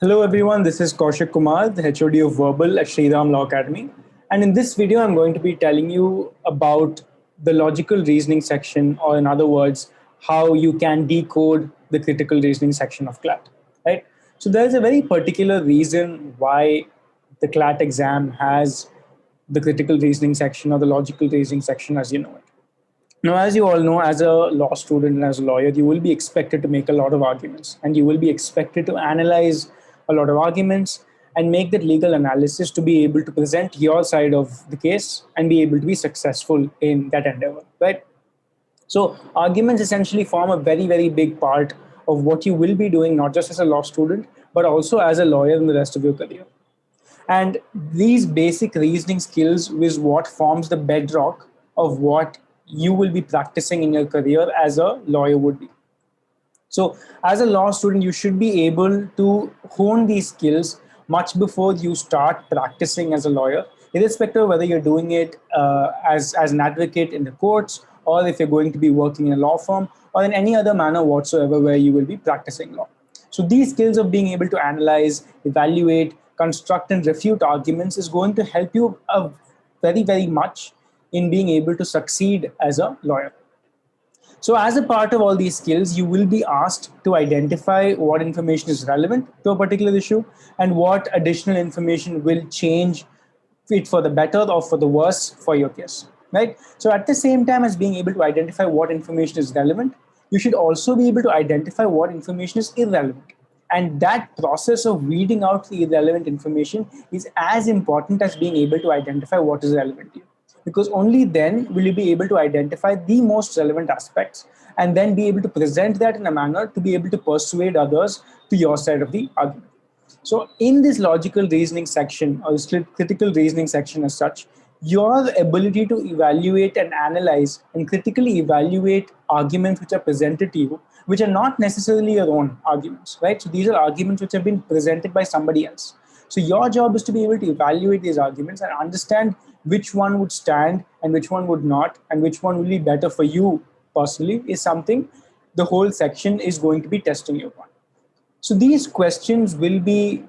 Hello everyone, this is Kaushik Kumar, the HOD of Verbal at SRIRAM Law Academy. And in this video, I'm going to be telling you about the logical reasoning section, or in other words, how you can decode the critical reasoning section of CLAT, right? So there's a very particular reason why the CLAT exam has the critical reasoning section or the logical reasoning section as you know it. Now, as you all know, as a law student and as a lawyer, you will be expected to make a lot of arguments and you will be expected to analyze a lot of arguments and make that legal analysis to be able to present your side of the case and be able to be successful in that endeavor, right? So, arguments essentially form a very, very big part of what you will be doing, not just as a law student, but also as a lawyer in the rest of your career. And these basic reasoning skills is what forms the bedrock of what you will be practicing in your career as a lawyer would be. So, as a law student, you should be able to hone these skills much before you start practicing as a lawyer, irrespective of whether you're doing it as an advocate in the courts, or if you're going to be working in a law firm, or in any other manner whatsoever where you will be practicing law. So, these skills of being able to analyze, evaluate, construct, and refute arguments is going to help you very, very much in being able to succeed as a lawyer. So, as a part of all these skills, you will be asked to identify what information is relevant to a particular issue and what additional information will change it for the better or for the worse for your case, right? So, at the same time as being able to identify what information is relevant, you should also be able to identify what information is irrelevant. And that process of weeding out the irrelevant information is as important as being able to identify what is relevant to you, because only then will you be able to identify the most relevant aspects and then be able to present that in a manner to be able to persuade others to your side of the argument. So, in this logical reasoning section or this critical reasoning section, as such, your ability to evaluate and analyze and critically evaluate arguments which are presented to you, which are not necessarily your own arguments, right? So, these are arguments which have been presented by somebody else. So, your job is to be able to evaluate these arguments and understand which one would stand and which one would not, and which one will be better for you personally, is something the whole section is going to be testing you upon. So these questions will be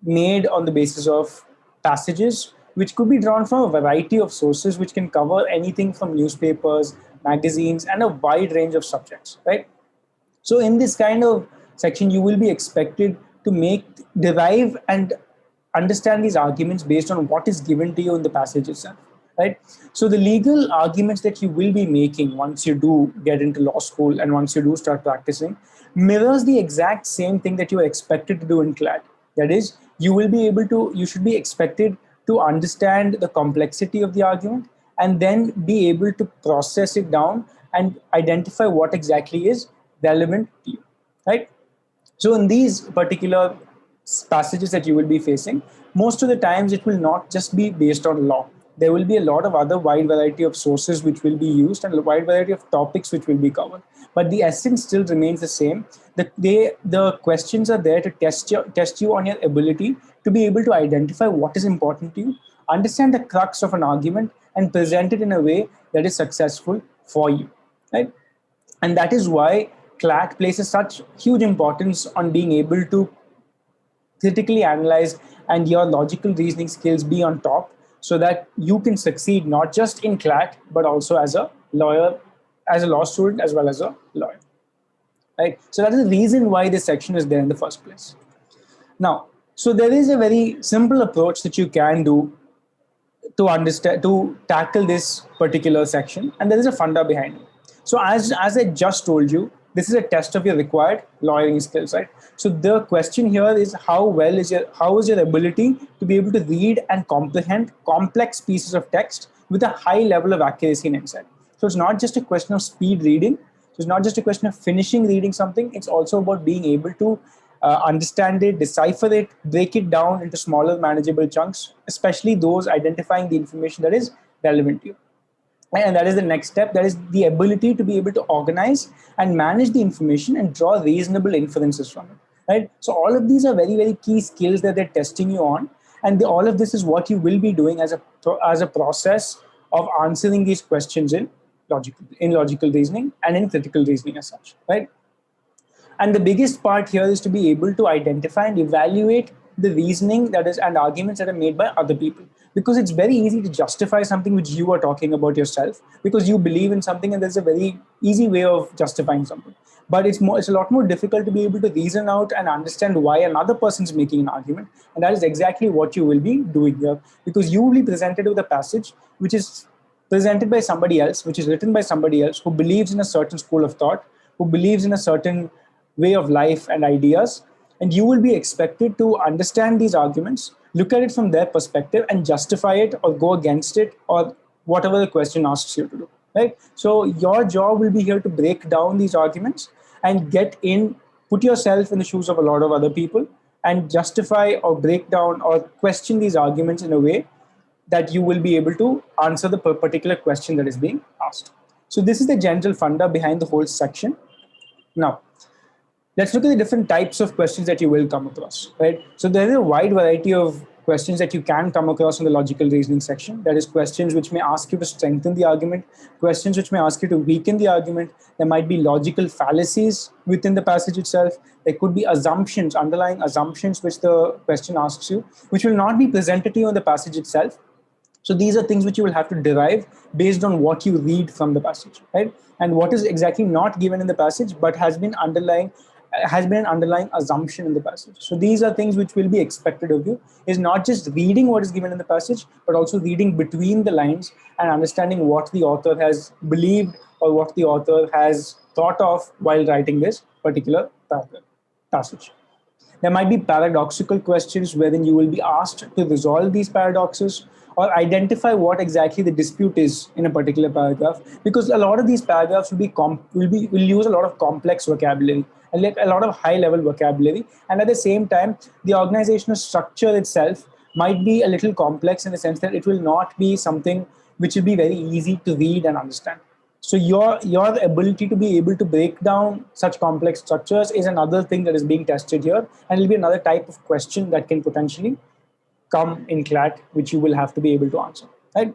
made on the basis of passages which could be drawn from a variety of sources, which can cover anything from newspapers, magazines, and a wide range of subjects, right? So in this kind of section, you will be expected to derive and understand these arguments based on what is given to you in the passage itself, right? So the legal arguments that you will be making once you do get into law school and once you do start practicing mirrors the exact same thing that you are expected to do in CLAT. That is, you should be expected to understand the complexity of the argument and then be able to process it down and identify what exactly is relevant to you, right? So in these particular passages that you will be facing, most of the times it will not just be based on law. There will be a lot of other wide variety of sources which will be used and a wide variety of topics which will be covered. But the essence still remains the same. The questions are there to test you on your ability to be able to identify what is important to you, understand the crux of an argument, and present it in a way that is successful for you, right? And that is why CLAT places such huge importance on being able to critically analyze and your logical reasoning skills be on top, so that you can succeed not just in CLAT but also as a lawyer, as a law student, as well as a lawyer, right? So that is the reason why this section is there in the first place. Now, so there is a very simple approach that you can do to tackle this particular section, and there is a funda behind it. So as I just told you, this is a test of your required lawyering skills, right? So the question here is how is your ability to be able to read and comprehend complex pieces of text with a high level of accuracy and insight. So it's not just a question of speed reading. So it's not just a question of finishing reading something. It's also about being able to understand it, decipher it, break it down into smaller, manageable chunks, especially those identifying the information that is relevant to you. And that is the next step. That is the ability to be able to organize and manage the information and draw reasonable inferences from it, right? So all of these are very, very key skills that they're testing you on. And all of this is what you will be doing as a process of answering these questions in logical reasoning and in critical reasoning as such, right? And the biggest part here is to be able to identify and evaluate the reasoning that is and arguments that are made by other people. Because it's very easy to justify something which you are talking about yourself because you believe in something, and there's a very easy way of justifying something. But it's a lot more difficult to be able to reason out and understand why another person's making an argument. And that is exactly what you will be doing here, because you will be presented with a passage which is presented by somebody else, which is written by somebody else who believes in a certain school of thought, who believes in a certain way of life and ideas. And you will be expected to understand these arguments, look at it from their perspective, and justify it or go against it or whatever the question asks you to do. Right? So your job will be here to break down these arguments and put yourself in the shoes of a lot of other people and justify or break down or question these arguments in a way that you will be able to answer the particular question that is being asked. So this is the general funda behind the whole section. Now, let's look at the different types of questions that you will come across, right? So there is a wide variety of questions that you can come across in the logical reasoning section. That is, questions which may ask you to strengthen the argument, questions which may ask you to weaken the argument. There might be logical fallacies within the passage itself. There could be assumptions, underlying assumptions which the question asks you, which will not be presented to you in the passage itself. So these are things which you will have to derive based on what you read from the passage, right? And what is exactly not given in the passage, but has been an underlying assumption in the passage. So these are things which will be expected of you, is not just reading what is given in the passage, but also reading between the lines and understanding what the author has believed or what the author has thought of while writing this particular passage. There might be paradoxical questions wherein you will be asked to resolve these paradoxes or identify what exactly the dispute is in a particular paragraph, because a lot of these paragraphs will use a lot of complex vocabulary and like a lot of high level vocabulary, and at the same time the organizational structure itself might be a little complex in the sense that it will not be something which will be very easy to read and understand. So your ability to be able to break down such complex structures is another thing that is being tested here, and it'll be another type of question that can potentially come in CLAT, which you will have to be able to answer, right?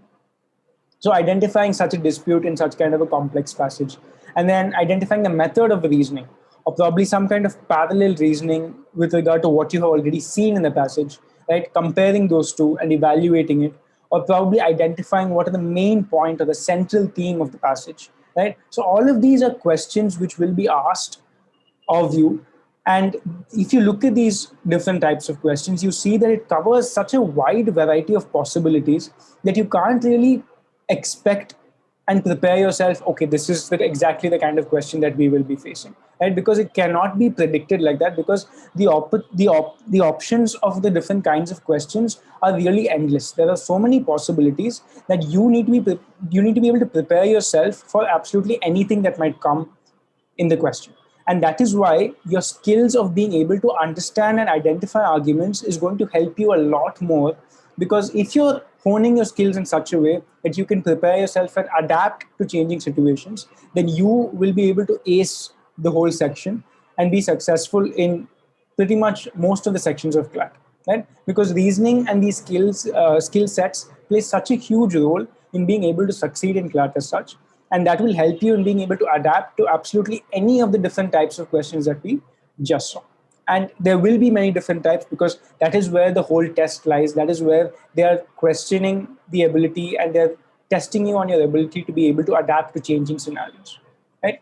So identifying such a dispute in such kind of a complex passage, and then identifying the method of reasoning, or probably some kind of parallel reasoning with regard to what you have already seen in the passage, right? Comparing those two and evaluating it, or probably identifying what are the main point or the central theme of the passage, right? So all of these are questions which will be asked of you. And if you look at these different types of questions, you see that it covers such a wide variety of possibilities that you can't really expect and prepare yourself, okay, this is exactly the kind of question that we will be facing, right? Because it cannot be predicted like that, because the options of the different kinds of questions are really endless. There are so many possibilities that you need to be able to prepare yourself for absolutely anything that might come in the question. And that is why your skills of being able to understand and identify arguments is going to help you a lot more, because if you're honing your skills in such a way that you can prepare yourself and adapt to changing situations, then you will be able to ace the whole section and be successful in pretty much most of the sections of CLAT, right? Because reasoning and these skill sets play such a huge role in being able to succeed in CLAT as such. And that will help you in being able to adapt to absolutely any of the different types of questions that we just saw. And there will be many different types, because that is where the whole test lies. That is where they are questioning the ability and they're testing you on your ability to be able to adapt to changing scenarios, right?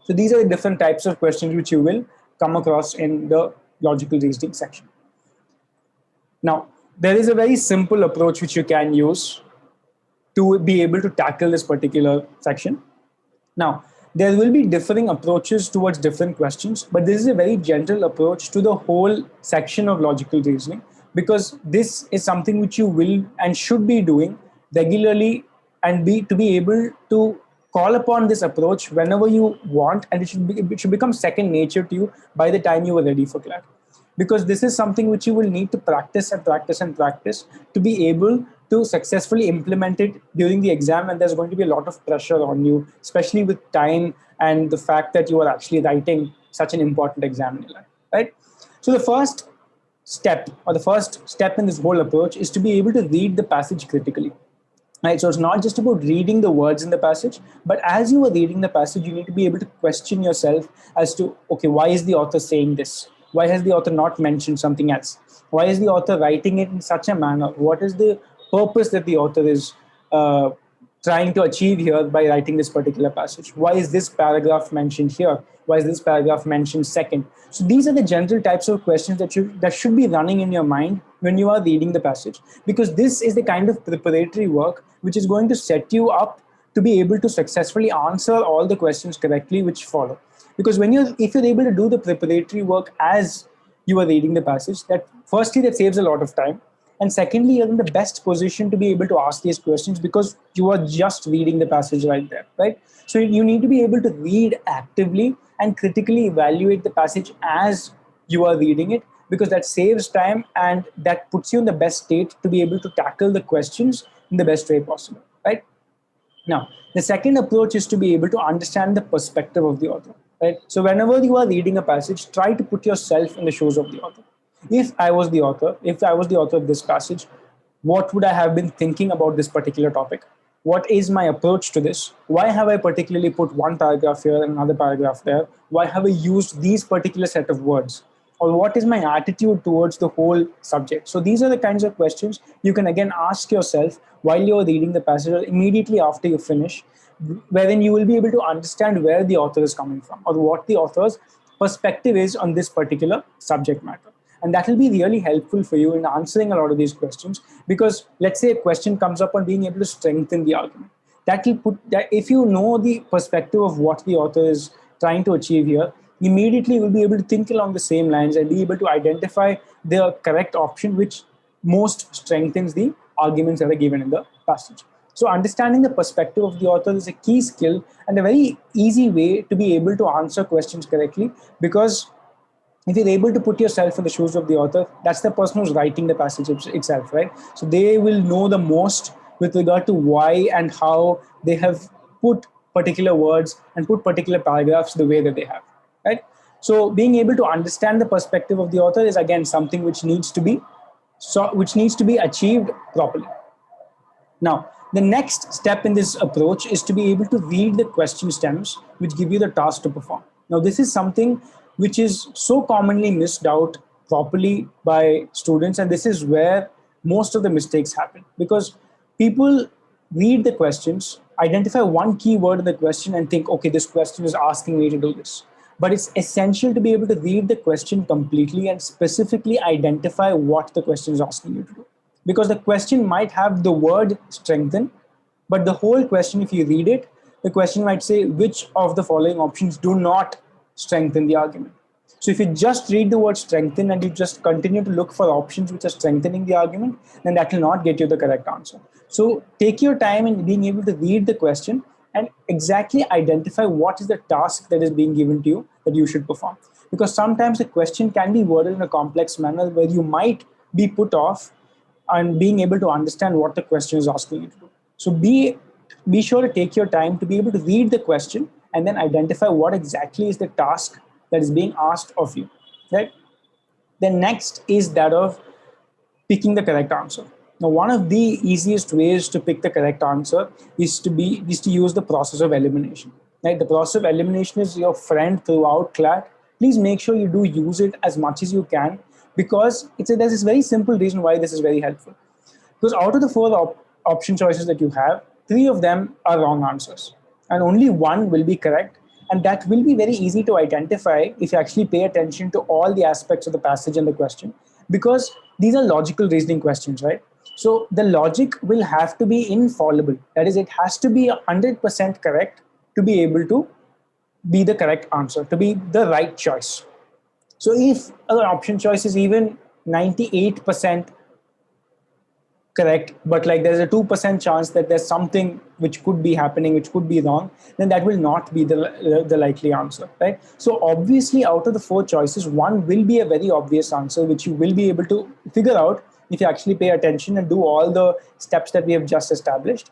So these are the different types of questions which you will come across in the logical reasoning section. Now, there is a very simple approach which you can use to be able to tackle this particular section. Now, there will be differing approaches towards different questions, but this is a very general approach to the whole section of logical reasoning, because this is something which you will and should be doing regularly, and to be able to call upon this approach whenever you want, and it should become second nature to you by the time you are ready for CLAT. Because this is something which you will need to practice and practice and practice to be able to successfully implement it during the exam. And there's going to be a lot of pressure on you, especially with time and the fact that you are actually writing such an important exam in your life, right? So the first step in this whole approach is to be able to read the passage critically. Right, so it's not just about reading the words in the passage, but as you are reading the passage, you need to be able to question yourself as to, okay, why is the author saying this? Why has the author not mentioned something else? Why is the author writing it in such a manner? What is the purpose that the author is uh, trying to achieve here by writing this particular passage? Why is this paragraph mentioned here? Why is this paragraph mentioned second? So these are the general types of questions that should be running in your mind when you are reading the passage, because this is the kind of preparatory work which is going to set you up to be able to successfully answer all the questions correctly which follow. Because if you're able to do the preparatory work as you are reading the passage, that firstly that saves a lot of time, and secondly you're in the best position to be able to ask these questions because you are just reading the passage right there, right? So you need to be able to read actively and critically evaluate the passage as you are reading it, because that saves time and that puts you in the best state to be able to tackle the questions in the best way possible, right? Now, the second approach is to be able to understand the perspective of the author, right? So whenever you are reading a passage, try to put yourself in the shoes of the author. If I was the author of this passage, what would I have been thinking about this particular topic? What is my approach to this? Why have I particularly put one paragraph here and another paragraph there? Why have I used these particular set of words? Or what is my attitude towards the whole subject? So these are the kinds of questions you can again ask yourself while you're reading the passage or immediately after you finish, wherein you will be able to understand where the author is coming from or what the author's perspective is on this particular subject matter. And that will be really helpful for you in answering a lot of these questions, because let's say a question comes up on being able to strengthen the argument. That will put that, if you know the perspective of what the author is trying to achieve here, immediately you will be able to think along the same lines and be able to identify the correct option which most strengthens the arguments that are given in the passage. So understanding the perspective of the author is a key skill and a very easy way to be able to answer questions correctly, because if you're able to put yourself in the shoes of the author, that's the person who's writing the passage itself, right? So they will know the most with regard to why and how they have put particular words and put particular paragraphs the way that they have, right? So being able to understand the perspective of the author is again something which needs to be achieved properly. Now, the next step in this approach is to be able to read the question stems which give you the task to perform. Now, this is something which is so commonly missed out properly by students, and this is where most of the mistakes happen, because people read the questions, identify one key word in the question and think, okay, this question is asking me to do this. But it's essential to be able to read the question completely and specifically identify what the question is asking you to do, because the question might have the word strengthen, but the whole question, if you read it, the question might say which of the following options do not strengthen the argument. So if you just read the word strengthen and you just continue to look for options which are strengthening the argument, then that will not get you the correct answer. So take your time in being able to read the question and exactly identify what is the task that is being given to you that you should perform. Because sometimes the question can be worded in a complex manner where you might be put off and being able to understand what the question is asking you to do. So be sure to take your time to be able to read the question and then identify what exactly is the task that is being asked of you, right? The next is that of picking the correct answer. Now, one of the easiest ways to pick the correct answer is to use the process of elimination. Right? The process of elimination is your friend throughout CLAT. Please make sure you do use it as much as you can, because there's this very simple reason why this is very helpful. Because out of the four option choices that you have, three of them are wrong answers, and only one will be correct. And that will be very easy to identify if you actually pay attention to all the aspects of the passage and the question, because these are logical reasoning questions, right? So the logic will have to be infallible. That is, it has to be 100% correct to be able to be the correct answer, to be the right choice. So if an option choice is even 98% correct, but like there's a 2% chance that there's something which could be happening, which could be wrong, then that will not be the likely answer, right? So obviously out of the four choices, one will be a very obvious answer, which you will be able to figure out if you actually pay attention and do all the steps that we have just established.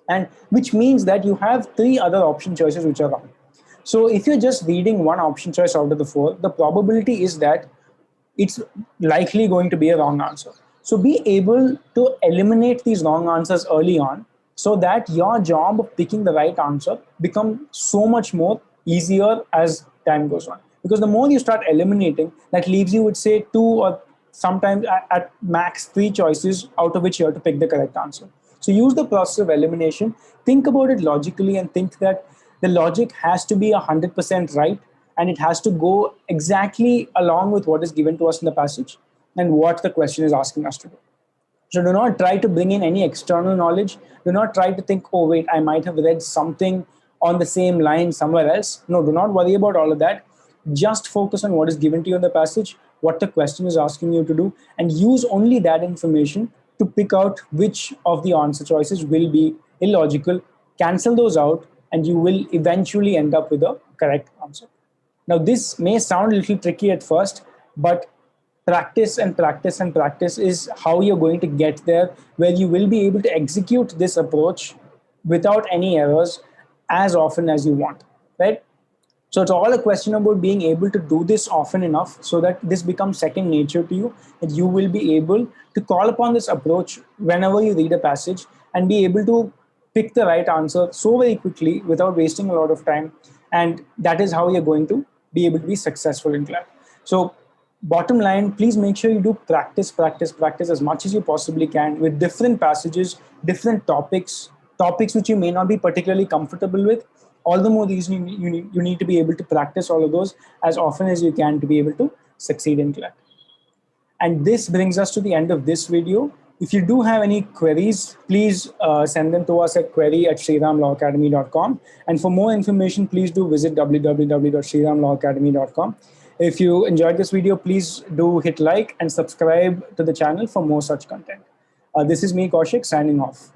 And which means that you have three other option choices which are wrong. So if you're just reading one option choice out of the four, the probability is that it's likely going to be a wrong answer. So be able to eliminate these wrong answers early on so that your job of picking the right answer becomes so much more easier as time goes on. Because the more you start eliminating, that leaves you with say 2 or sometimes at max 3 choices out of which you have to pick the correct answer. So use the process of elimination, think about it logically, and think that the logic has to be 100% right, and it has to go exactly along with what is given to us in the passage and what the question is asking us to do. So do not try to bring in any external knowledge. Do not try to think, oh, wait, I might have read something on the same line somewhere else. No, do not worry about all of that. Just focus on what is given to you in the passage, what the question is asking you to do, and use only that information to pick out which of the answer choices will be illogical. Cancel those out, and you will eventually end up with a correct answer. Now, this may sound a little tricky at first, but practice and practice and practice is how you're going to get there, where you will be able to execute this approach without any errors as often as you want, right? So it's all a question about being able to do this often enough so that this becomes second nature to you, and you will be able to call upon this approach whenever you read a passage and be able to pick the right answer so very quickly without wasting a lot of time. And that is how you're going to be able to be successful in CLAT. So bottom line, please make sure you do practice, practice, practice as much as you possibly can with different passages, different topics which you may not be particularly comfortable with. All the more reason you need to be able to practice all of those as often as you can to be able to succeed in CLAT. And this brings us to the end of this video. If you do have any queries, please send them to us at query@sriramlawacademy.com. And for more information, please do visit www.sriramlawacademy.com. If you enjoyed this video, please do hit like and subscribe to the channel for more such content. This is me, Kaushik, signing off.